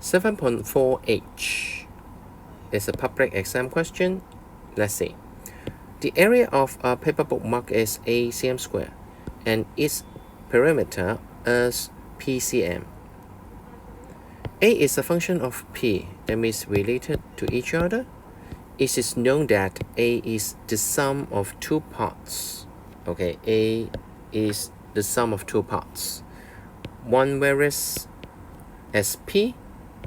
7.4H is a public exam question. Let's see. The area of a paper bookmark is A cm square and its perimeter is P cm. A is a function of P, that means related to each other. It is known that A is the sum of two parts. Okay, A is the sum of two parts. One varies as P,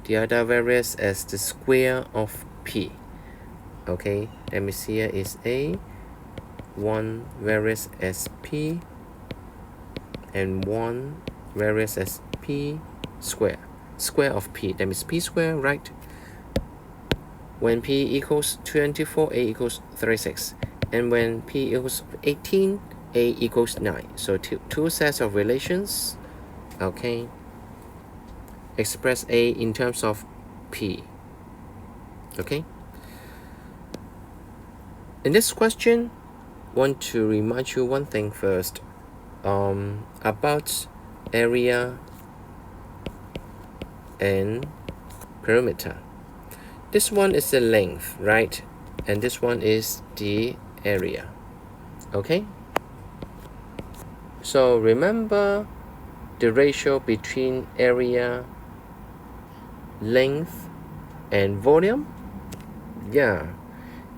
the other varies as the square of P. Okay, let me see, here is A, one varies as P, and one varies as P square of P, that means P square, right? When P equals 24, A equals 36, and when P equals 18, A equals 9. So two sets of relations. Okay, express A in terms of P. Okay, in this question, want to remind you one thing first, about area and perimeter. This one is the length, right? And this one is the area. Okay, so remember the ratio between area, length, and volume. Yeah,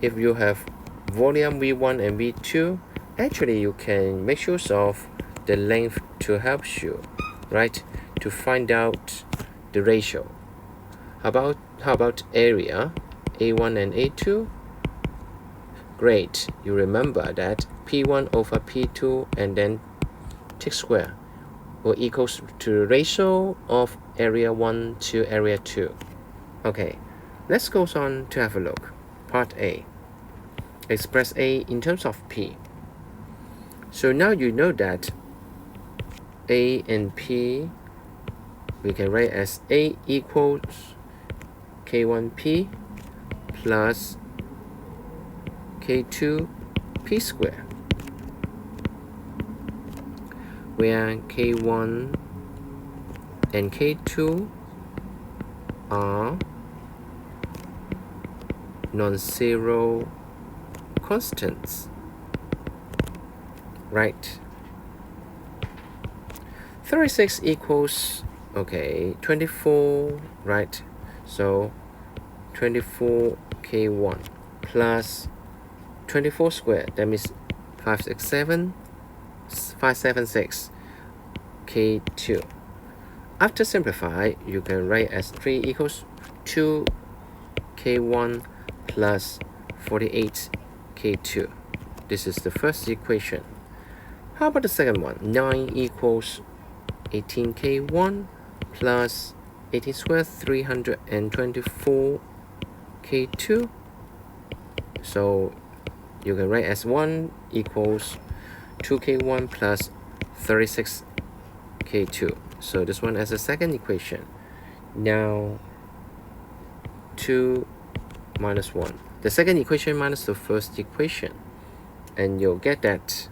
if you have volume V1 and V2, actually you can make use of the length to help you, right, to find out the ratio. How about area, A1 and A2? Great, you remember that P1 over P2 and then take square will equals to the ratio of area 1 to area 2. Okay, let's go on to have a look. Part A. Express A in terms of P. So now you know that A and P we can write as A equals K1P plus K2P square, where K1 and K2 are non-zero constants, right? 36 equals, okay, 24, right? So 24 K1 plus 24 squared, that means 576 K2. After simplify, you can write as 3 equals 2 K1 plus 48 K2. This is the first equation. How about the second one? 9 equals 18 K1 plus 18 squared, 324 K2. So you can write as 1 equals 2K1 plus 36 K2. So this one as a second equation. Now 2 minus 1. The second equation minus the first equation. And you'll get that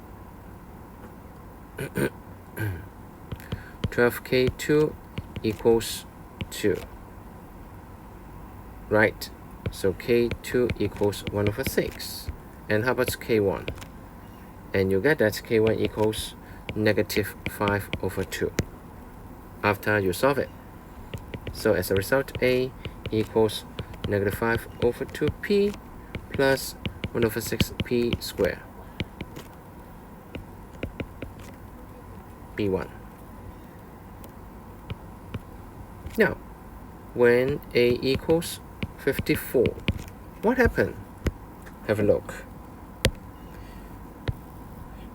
12K2 equals 2. Right? So K2 equals 1 over 6. And how about K1? And you get that K1 equals negative 5 over 2 after you solve it. So as a result, A equals negative 5 over 2P plus 1 over 6P squared. B1. Now, when A equals 54, what happened? Have a look.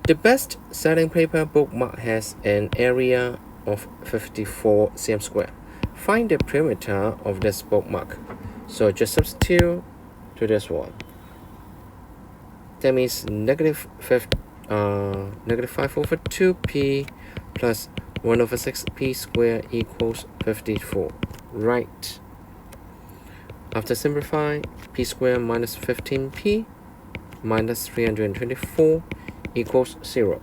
The best-selling paper bookmark has an area of 54 cm square. Find the perimeter of this bookmark. So just substitute to this one. That means negative 5 over 2P plus 1 over 6P squared equals 54. Right. After simplify, P squared minus 15P minus 324 equals 0.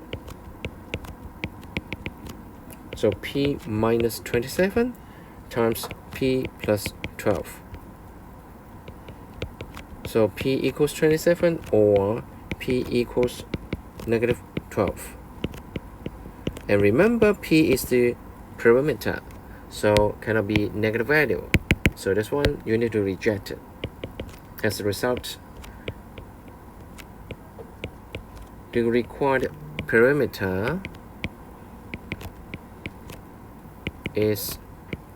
So P minus 27 times P plus 12. So P equals 27 or P equals negative 12. And remember, P is the perimeter, so cannot be negative value. So this one you need to reject it. As a result, the required perimeter is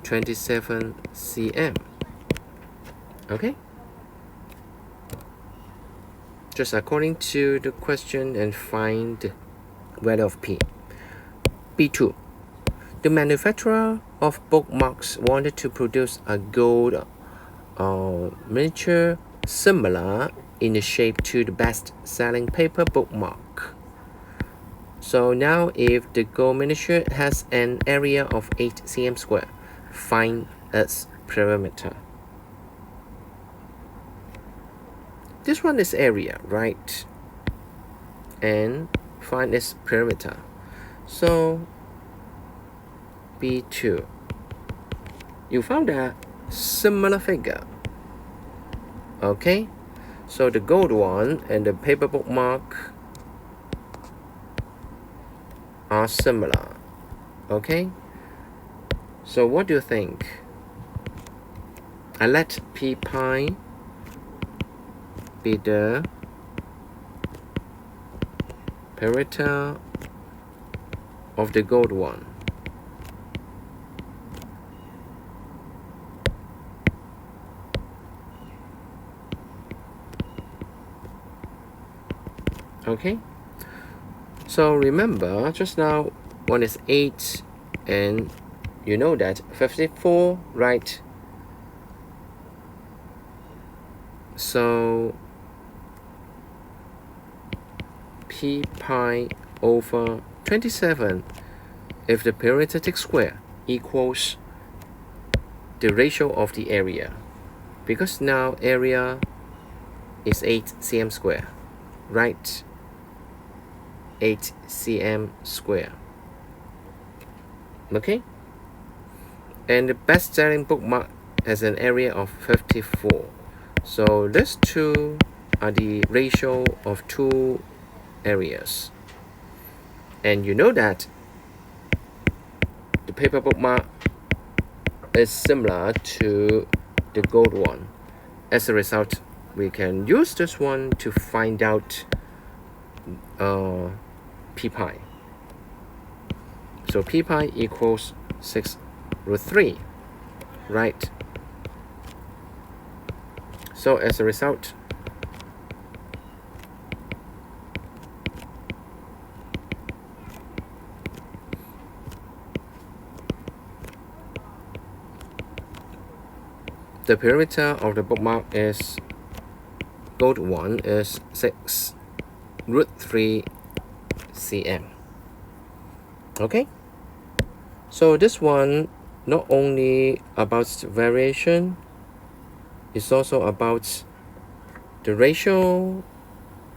27 cm. Okay? Just according to the question and find the value of P. B2. The manufacturer of bookmarks wanted to produce a gold miniature similar in the shape to the best-selling paper bookmark. So now if the gold miniature has an area of 8 cm square, find its perimeter. This one is area, right? And find its perimeter. So B2. You found a similar figure. Okay? So the gold one and the paper bookmark are similar. Okay? So what do you think? I let P pi be the perimeter of the gold one. Okay, so remember just now one is 8 and you know that 54, right? So P pi over 27 if the perimeter square equals the ratio of the area, because now area is 8 cm square, right? 8 cm square. Okay, and the best-selling bookmark has an area of 54. So these two are the ratio of two areas. And you know that the paper bookmark is similar to the gold one. As a result, we can use this one to find out P pi. So P pi equals 6√3, right? So as a result, the perimeter of the bookmark is gold one is 6√3 cm. Okay, so this one not only about variation, it's also about the ratio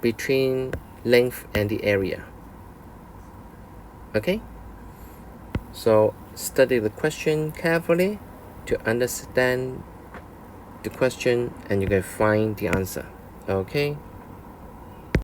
between length and the area. Okay, so study the question carefully to understand the question and you can find the answer. Okay.